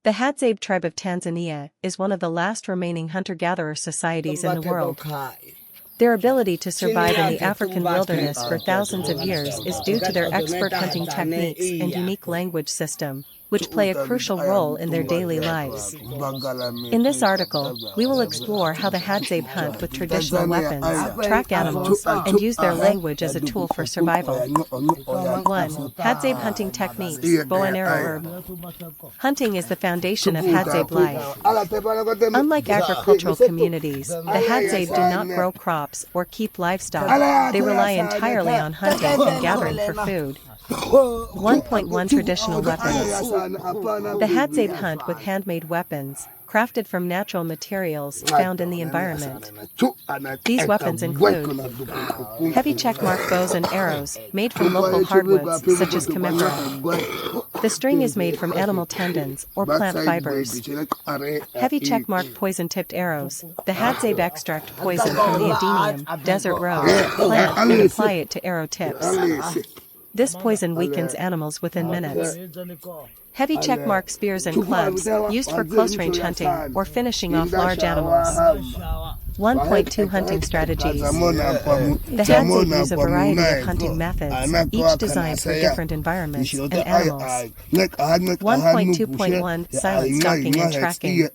The Hadzabe tribe of Tanzania is one of the last remaining hunter-gatherer societies in the world. Their ability to survive in the African wilderness for thousands of years is due to their expert hunting techniques and unique language system, which play a crucial role in their daily lives. In this article, we will explore how the Hadzabe hunt with traditional weapons, track animals, and use their language as a tool for survival. 1. Hadzabe hunting techniques, bow and arrow herb. Hunting is the foundation of Hadzabe life. Unlike agricultural communities, the Hadzabe do not grow crops or keep livestock. They rely entirely on hunting and gathering for food. 1.1 Traditional weapons. The Hadzabe hunt with handmade weapons, crafted from natural materials found in the environment. These weapons include heavy checkmark bows and arrows, made from local hardwoods such as conifer. The string is made from animal tendons or plant fibers. Heavy checkmark poison-tipped arrows. The Hadzabe extract poison from the adenium, desert rose, plant and apply it to arrow tips. This poison weakens animals within minutes. Heavy checkmark spears and clubs, used for close-range hunting or finishing off large animals. 1.2 Hunting strategies. The Hadzabe use a variety of hunting methods, each designed for different environments and animals. 1.2.1 Silent stalking and tracking.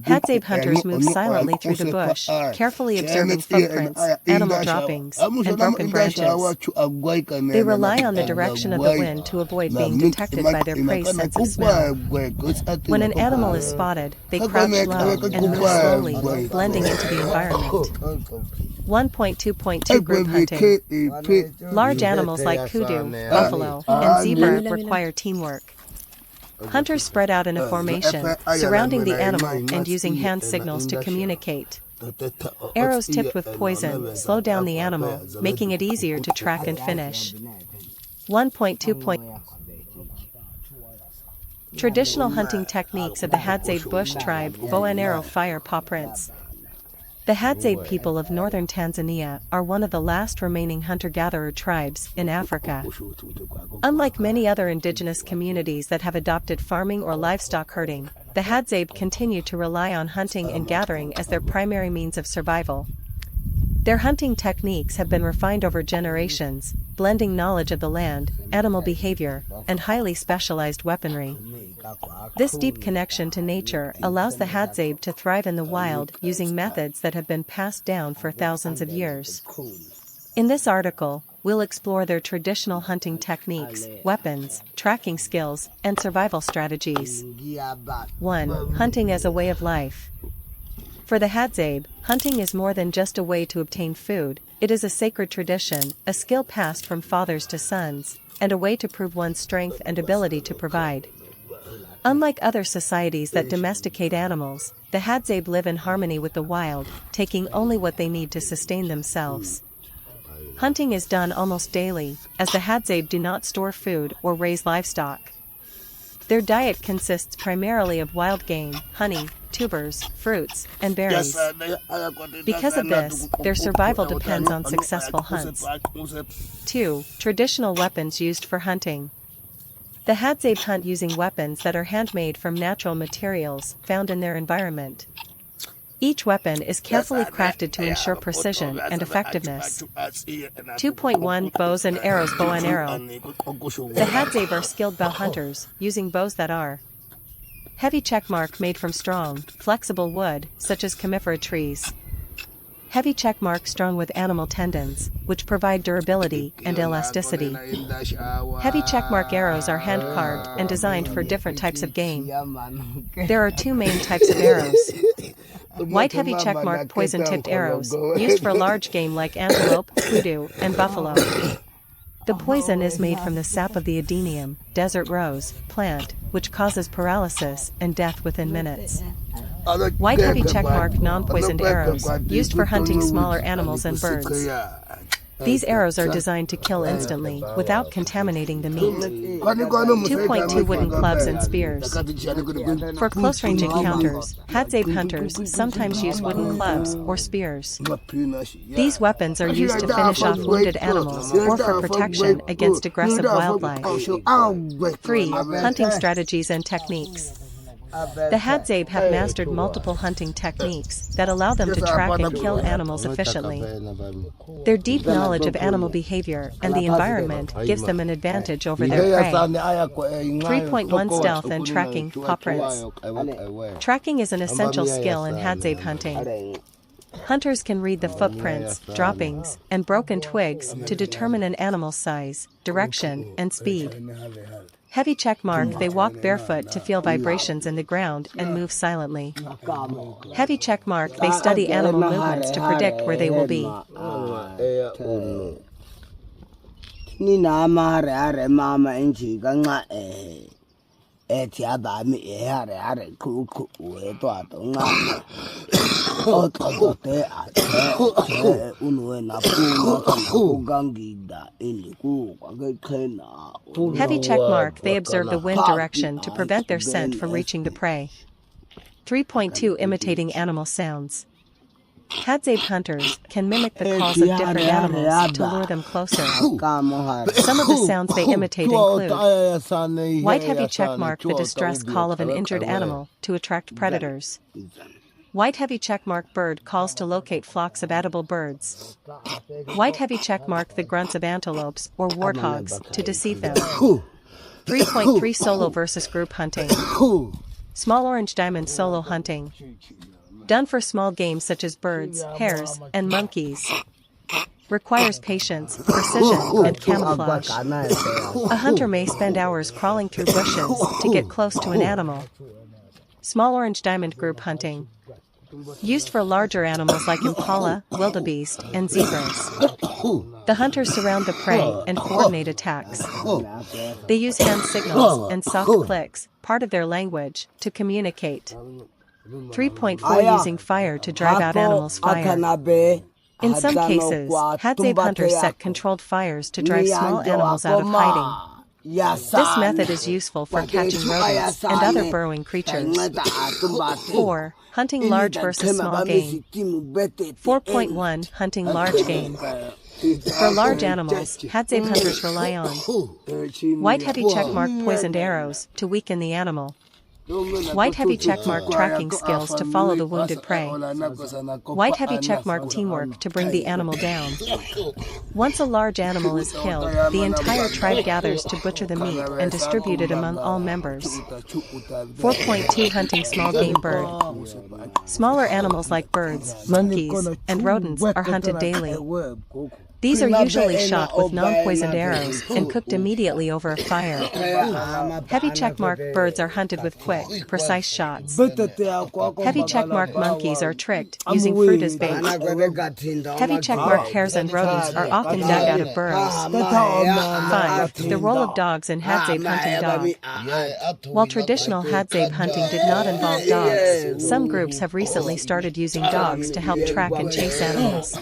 Hadzabe hunters move silently through the bush, carefully observing footprints, animal droppings, and broken branches. They rely on the direction of the wind to avoid being detected by their prey's sense of smell. When an animal is spotted, they crouch low and move slowly, blending into the environment. 1.2.2 Group hunting. Large animals like kudu, buffalo, and zebra require teamwork. Hunters spread out in a formation, surrounding the animal and using hand signals to communicate. Arrows tipped with poison slow down the animal, making it easier to track and finish. 1.2. Traditional hunting techniques of the Hadzabe bush tribe, bow and arrow fire paw prints. The Hadzabe people of northern Tanzania are one of the last remaining hunter-gatherer tribes in Africa. Unlike many other indigenous communities that have adopted farming or livestock herding, the Hadzabe continue to rely on hunting and gathering as their primary means of survival. Their hunting techniques have been refined over generations, blending knowledge of the land, animal behavior, and highly specialized weaponry. This deep connection to nature allows the Hadzabe to thrive in the wild using methods that have been passed down for thousands of years. In this article, we'll explore their traditional hunting techniques, weapons, tracking skills, and survival strategies. 1. Hunting as a way of life. For the Hadzabe, hunting is more than just a way to obtain food, it is a sacred tradition, a skill passed from fathers to sons, and a way to prove one's strength and ability to provide. Unlike other societies that domesticate animals, the Hadzabe live in harmony with the wild, taking only what they need to sustain themselves. Hunting is done almost daily, as the Hadzabe do not store food or raise livestock. Their diet consists primarily of wild game, honey, tubers, fruits, and berries. Because of this, their survival depends on successful hunts. 2. Traditional weapons used for hunting. The Hadzabe hunt using weapons that are handmade from natural materials found in their environment. Each weapon is carefully crafted to ensure precision and effectiveness. 2.1 Bows and arrows. Bow and arrow. The Hadzabe are skilled bow hunters, using bows that are heavy checkmark made from strong, flexible wood, such as conifer trees. Heavy checkmark strung with animal tendons, which provide durability and elasticity. Heavy checkmark arrows are hand-carved and designed for different types of game. There are two main types of arrows. White heavy checkmark poison-tipped arrows, used for large game like antelope, kudu, and buffalo. The poison is made from the sap of the adenium, desert rose, plant, which causes paralysis and death within minutes. White heavy checkmark non-poisoned arrows, used for hunting smaller animals and birds. These arrows are designed to kill instantly, without contaminating the meat. 2.2 Wooden clubs and spears. For close-range encounters, Hadzabe hunters sometimes use wooden clubs or spears. These weapons are used to finish off wounded animals or for protection against aggressive wildlife. 3. Hunting strategies and techniques. The Hadzabe have mastered multiple hunting techniques that allow them to track and kill animals efficiently. Their deep knowledge of animal behavior and the environment gives them an advantage over their prey. 3.1 Stealth and Tracking Paw Prints. Tracking is an essential skill in Hadzabe hunting. Hunters can read the footprints, droppings, and broken twigs to determine an animal's size, direction, and speed. Heavy check mark, they walk barefoot to feel vibrations in the ground and move silently. Heavy check mark, they study animal movements to predict where they will be. Heavy check mark, they observe the wind direction to prevent their scent from reaching the prey. 3.2 Imitating animal sounds. Hadzabe hunters can mimic the calls of different animals to lure them closer. Some of the sounds they imitate include white heavy check mark, the distress call of an injured animal to attract predators. White heavy check mark, bird calls to locate flocks of edible birds. White heavy check mark, the grunts of antelopes or warthogs to deceive them. 3.3 Solo versus group hunting. Small orange diamond solo hunting. Done for small game such as birds, hares, and monkeys. Requires patience, precision, and camouflage. A hunter may spend hours crawling through bushes to get close to an animal. Small orange diamond group hunting. Used for larger animals like impala, wildebeest, and zebras. The hunters surround the prey and coordinate attacks. They use hand signals and soft clicks, part of their language, to communicate. 3.4 Using fire to drive out animals' fire. In some cases, Hadzabe hunters set controlled fires to drive small animals out of hiding. This method is useful for catching rodents and other burrowing creatures. 4. Hunting large versus small game. 4.1 Hunting large game. For large animals, Hadzabe hunters rely on white heavy checkmark poisoned arrows to weaken the animal. White heavy checkmark tracking skills to follow the wounded prey. White heavy checkmark teamwork to bring the animal down. Once a large animal is killed, the entire tribe gathers to butcher the meat and distribute it among all members. 4.2 Hunting small game bird. Smaller animals like birds, monkeys, and rodents are hunted daily. These are usually shot with non-poisoned arrows and cooked immediately over a fire. Heavy checkmark birds are hunted with quick, precise shots. Heavy checkmark monkeys are tricked, using fruit as bait. Heavy checkmark hares and rodents are often dug out of burrows. 5. The role of dogs in Hadzabe hunting dog. While traditional Hadzabe hunting did not involve dogs, some groups have recently started using dogs to help track and chase animals.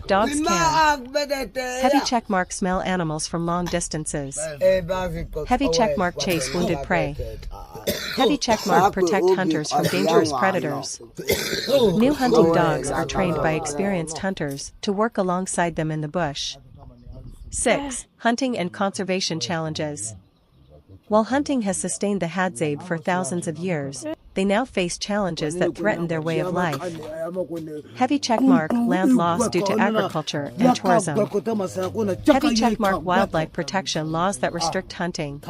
Dogs can heavy checkmark smell animals from long distances. Heavy checkmark chase wounded prey. Heavy checkmark protect hunters from dangerous predators. New hunting dogs are trained by experienced hunters to work alongside them in the bush. 6. Hunting and conservation challenges. While hunting has sustained the Hadzabe for thousands of years, they now face challenges that threaten their way of life. Heavy checkmark land loss due to agriculture and tourism. Heavy checkmark wildlife protection laws that restrict hunting.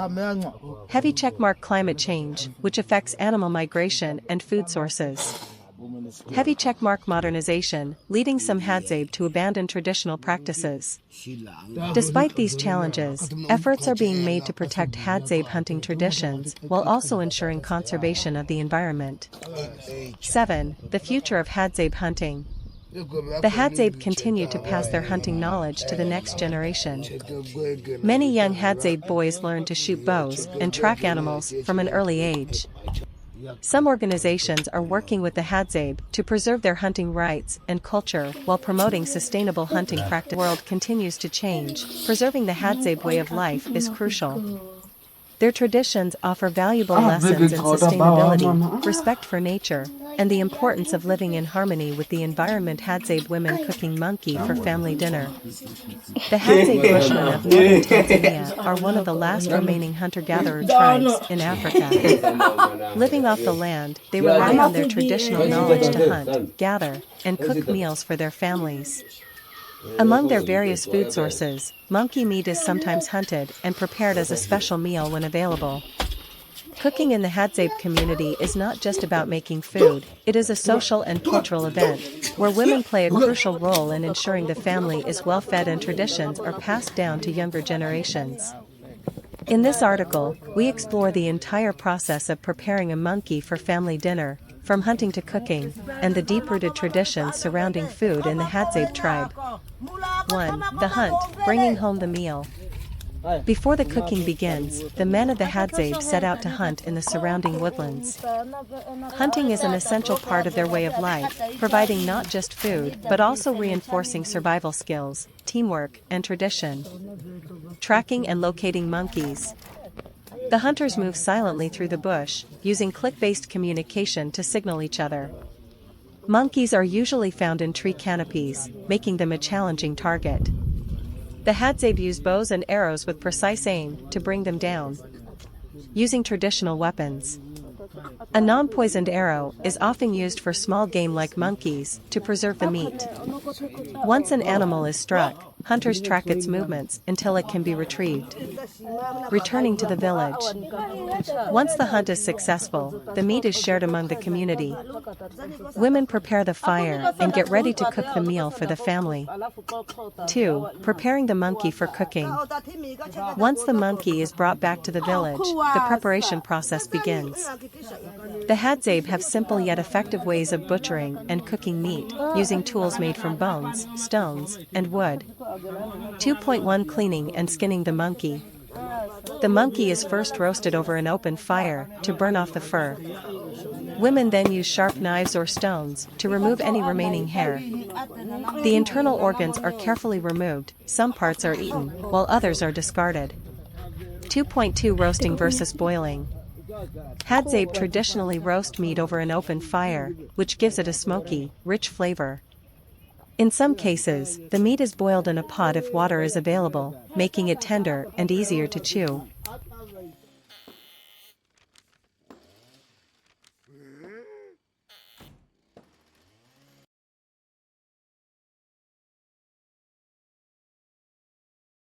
Heavy checkmark climate change, which affects animal migration and food sources. Heavy checkmark modernization, leading some Hadzabe to abandon traditional practices. Despite these challenges, efforts are being made to protect Hadzabe hunting traditions while also ensuring conservation of the environment. 7. The future of Hadzabe hunting. The Hadzabe continue to pass their hunting knowledge to the next generation. Many young Hadzabe boys learn to shoot bows and track animals from an early age. Some organizations are working with the Hadzabe to preserve their hunting rights and culture while promoting sustainable hunting practice. The world continues to change. Preserving the Hadzabe way of life is crucial. Their traditions offer valuable lessons in sustainability, respect for nature, and the importance of living in harmony with the environment. Hadzabe women cooking monkey for family dinner. The Hadzabe Bushmen of northern Tanzania are one of the last remaining hunter-gatherer tribes in Africa. Living off the land, they rely on their traditional knowledge to hunt, gather, and cook meals for their families. Among their various food sources, monkey meat is sometimes hunted and prepared as a special meal when available. Cooking in the Hadzabe community is not just about making food, it is a social and cultural event, where women play a crucial role in ensuring the family is well fed and traditions are passed down to younger generations. In this article, we explore the entire process of preparing a monkey for family dinner, from hunting to cooking, and the deep-rooted traditions surrounding food in the Hadzabe tribe. 1. The hunt, bringing home the meal. Before the cooking begins, the men of the Hadzabe set out to hunt in the surrounding woodlands. Hunting is an essential part of their way of life, providing not just food but also reinforcing survival skills, teamwork, and tradition. Tracking and locating monkeys. The hunters move silently through the bush, using click-based communication to signal each other. Monkeys are usually found in tree canopies, making them a challenging target. The Hadzabe use bows and arrows with precise aim to bring them down. Using traditional weapons. A non-poisoned arrow is often used for small game like monkeys to preserve the meat. Once an animal is struck, hunters track its movements until it can be retrieved. Returning to the village. Once the hunt is successful, the meat is shared among the community. Women prepare the fire and get ready to cook the meal for the family. 2. Preparing the monkey for cooking. Once the monkey is brought back to the village, the preparation process begins. The Hadzabe have simple yet effective ways of butchering and cooking meat, using tools made from bones, stones, and wood. 2.1 Cleaning and skinning the monkey. The monkey is first roasted over an open fire to burn off the fur. Women then use sharp knives or stones to remove any remaining hair. The internal organs are carefully removed, some parts are eaten, while others are discarded. 2.2 Roasting versus boiling. Hadzabe traditionally roast meat over an open fire, which gives it a smoky, rich flavor. In some cases, the meat is boiled in a pot if water is available, making it tender and easier to chew.